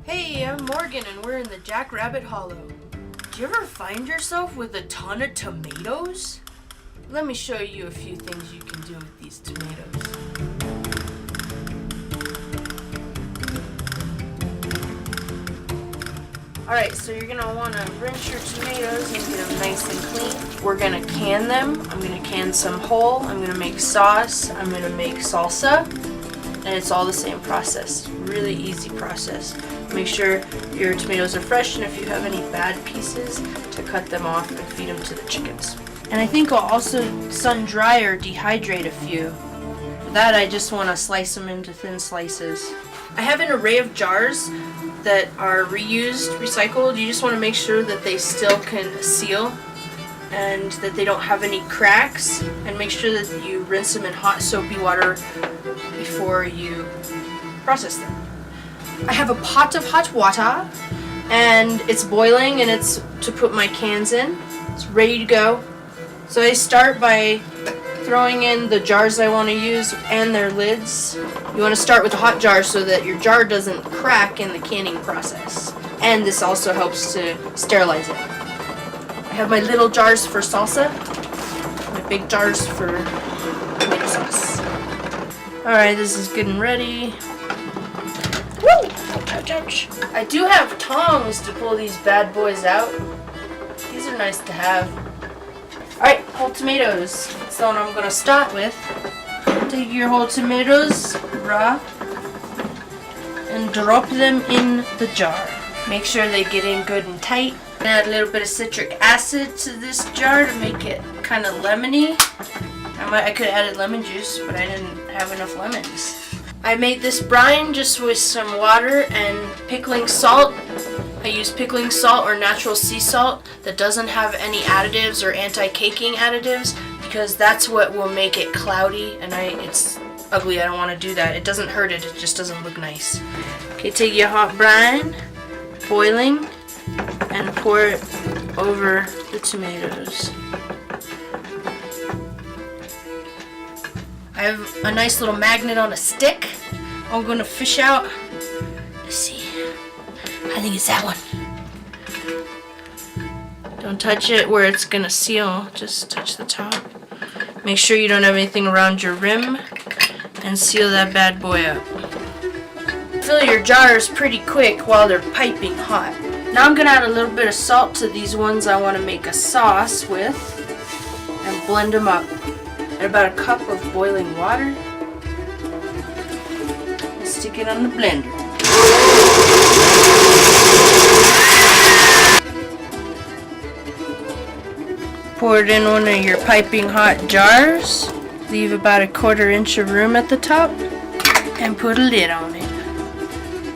Hey, I'm Morgan and we're in the Jackrabbit Hollow. Do you ever find yourself with a ton of tomatoes? Let me show you a few things you can do with these tomatoes. Alright, so you're going to want to rinse your tomatoes and get them nice and clean. We're going to can them. I'm going to can some whole. I'm going to make sauce. I'm going to make salsa. And it's all the same process. Really easy process. Make sure your tomatoes are fresh, and if you have any bad pieces, to cut them off and feed them to the chickens. And I think I'll also sun dry or dehydrate a few. For that, I just want to slice them into thin slices. I have an array of jars that are reused, recycled. You just want to make sure that they still can seal and that they don't have any cracks, and make sure that you rinse them in hot soapy water before you process them. I have a pot of hot water and it's boiling, and it's to put my cans in. It's ready to go. So I start by throwing in the jars I want to use and their lids. You want to start with a hot jar so that your jar doesn't crack in the canning process. And this also helps to sterilize it. I have my little jars for salsa, my big jars for tomato sauce. Alright, this is good and ready. Woo! Ouch, ouch. I do have tongs to pull these bad boys out. These are nice to have. Alright, whole tomatoes. That's the one I'm going to start with. Take your whole tomatoes, raw, and drop them in the jar. Make sure they get in good and tight. Add a little bit of citric acid to this jar to make it kind of lemony. I could have added lemon juice, but I didn't have enough lemons. I made this brine just with some water and pickling salt. I use pickling salt or natural sea salt that doesn't have any additives or anti-caking additives, because that's what will make it cloudy, and it's ugly. I don't want to do that. It doesn't hurt it, it just doesn't look nice. Okay, take your hot brine, boiling, and pour it over the tomatoes. I have a nice little magnet on a stick. I'm going to fish out. Let's see. I think it's that one. Don't touch it where it's going to seal. Just touch the top. Make sure you don't have anything around your rim, and seal that bad boy up. Fill your jars pretty quick while they're piping hot. Now I'm going to add a little bit of salt to these ones I want to make a sauce with, and blend them up. Add about a cup of boiling water, and stick it on the blender. Pour it in one of your piping hot jars. Leave about a 1/4 inch of room at the top, and put a lid on it.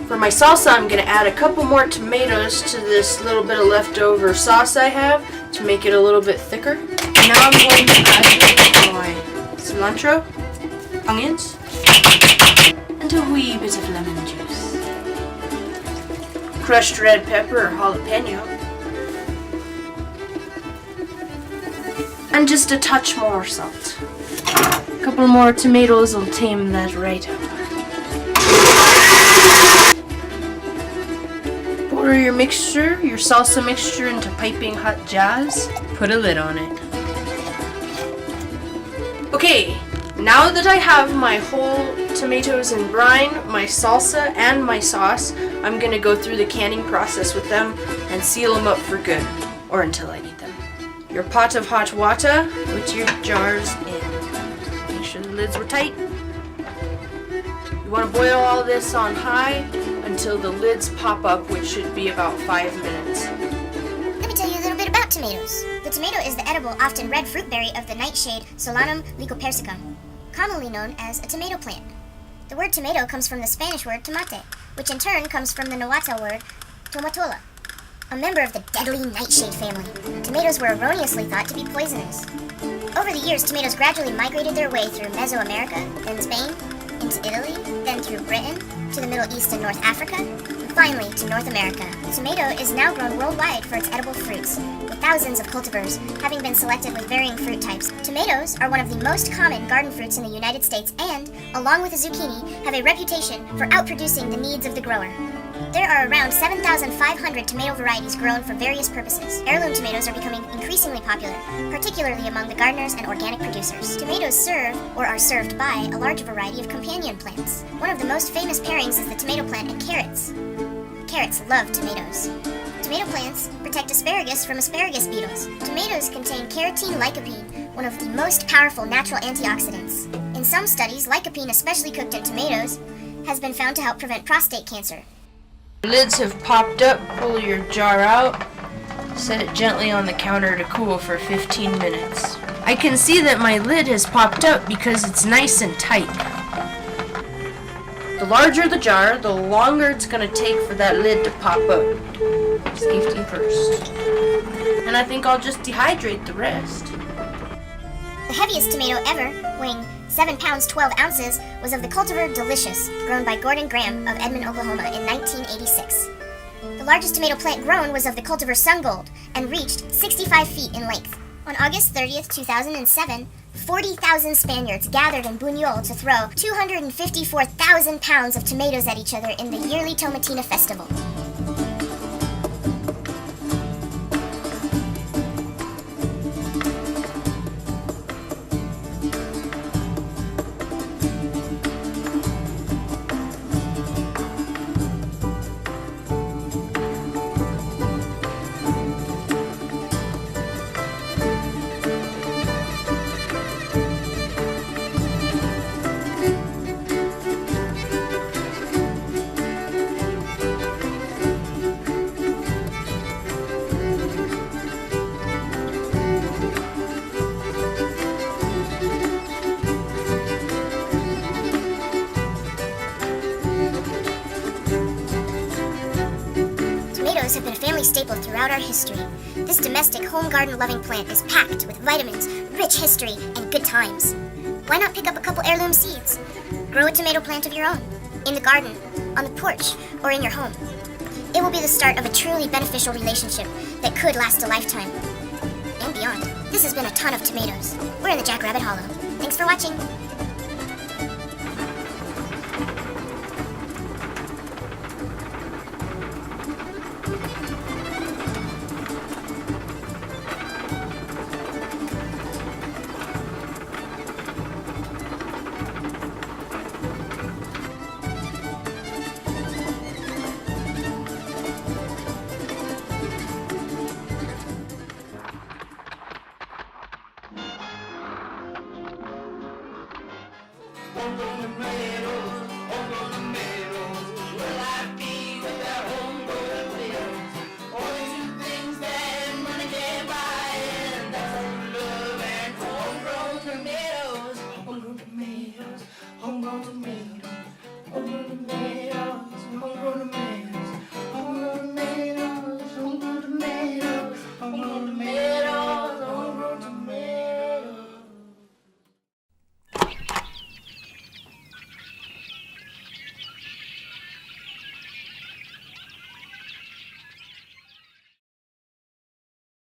For my salsa, I'm going to add a couple more tomatoes to this little bit of leftover sauce I have to make it a little bit thicker. Now I'm going to add my cilantro, onions, and a wee bit of lemon juice. Crushed red pepper or jalapeno. And just a touch more salt. A couple more tomatoes will tame that right up. Pour your mixture, your salsa mixture, into piping hot jars. Put a lid on it. Okay, now that I have my whole tomatoes in brine, my salsa, and my sauce, I'm going to go through the canning process with them and seal them up for good, or until I need them. Your pot of hot water with your jars in. Make sure the lids were tight. You want to boil all this on high until the lids pop up, which should be about 5 minutes. Let me tell you a little bit about tomatoes. The tomato is the edible, often red fruit berry of the nightshade Solanum lycopersicum, commonly known as a tomato plant. The word tomato comes from the Spanish word tomate, which in turn comes from the Nahuatl word tomatola, a member of the deadly nightshade family. Tomatoes were erroneously thought to be poisonous. Over the years, tomatoes gradually migrated their way through Mesoamerica, then Spain, into Italy, then through Britain, to the Middle East and North Africa, and finally to North America. The tomato is now grown worldwide for its edible fruits, with thousands of cultivars having been selected with varying fruit types. Tomatoes are one of the most common garden fruits in the United States and, along with the zucchini, have a reputation for outproducing the needs of the grower. There are around 7,500 tomato varieties grown for various purposes. Heirloom tomatoes are becoming increasingly popular, particularly among the gardeners and organic producers. Tomatoes serve, or are served by, a large variety of companion plants. One of the most famous pairings is the tomato plant and carrots. Carrots love tomatoes. Tomato plants protect asparagus from asparagus beetles. Tomatoes contain carotene lycopene, one of the most powerful natural antioxidants. In some studies, lycopene, especially cooked in tomatoes, has been found to help prevent prostate cancer. Lids have popped up. Pull your jar out. Set it gently on the counter to cool for 15 minutes. I can see that my lid has popped up because it's nice and tight. The larger the jar, the longer it's going to take for that lid to pop up. Safety first. And I think I'll just dehydrate the rest. The heaviest tomato ever, weighing 7 pounds 12 ounces, was of the cultivar Delicious, grown by Gordon Graham of Edmond, Oklahoma in 1986. The largest tomato plant grown was of the cultivar Sungold and reached 65 feet in length. On August 30th, 2007, 40,000 Spaniards gathered in Buñol to throw 254,000 pounds of tomatoes at each other in the yearly Tomatina Festival. Tomatoes have been a family staple throughout our history. This domestic, home garden loving plant is packed with vitamins, rich history, and good times. Why not pick up a couple heirloom seeds? Grow a tomato plant of your own, in the garden, on the porch, or in your home. It will be the start of a truly beneficial relationship that could last a lifetime and beyond. This has been a ton of tomatoes. We're in the Jackrabbit Hollow. Thanks for watching.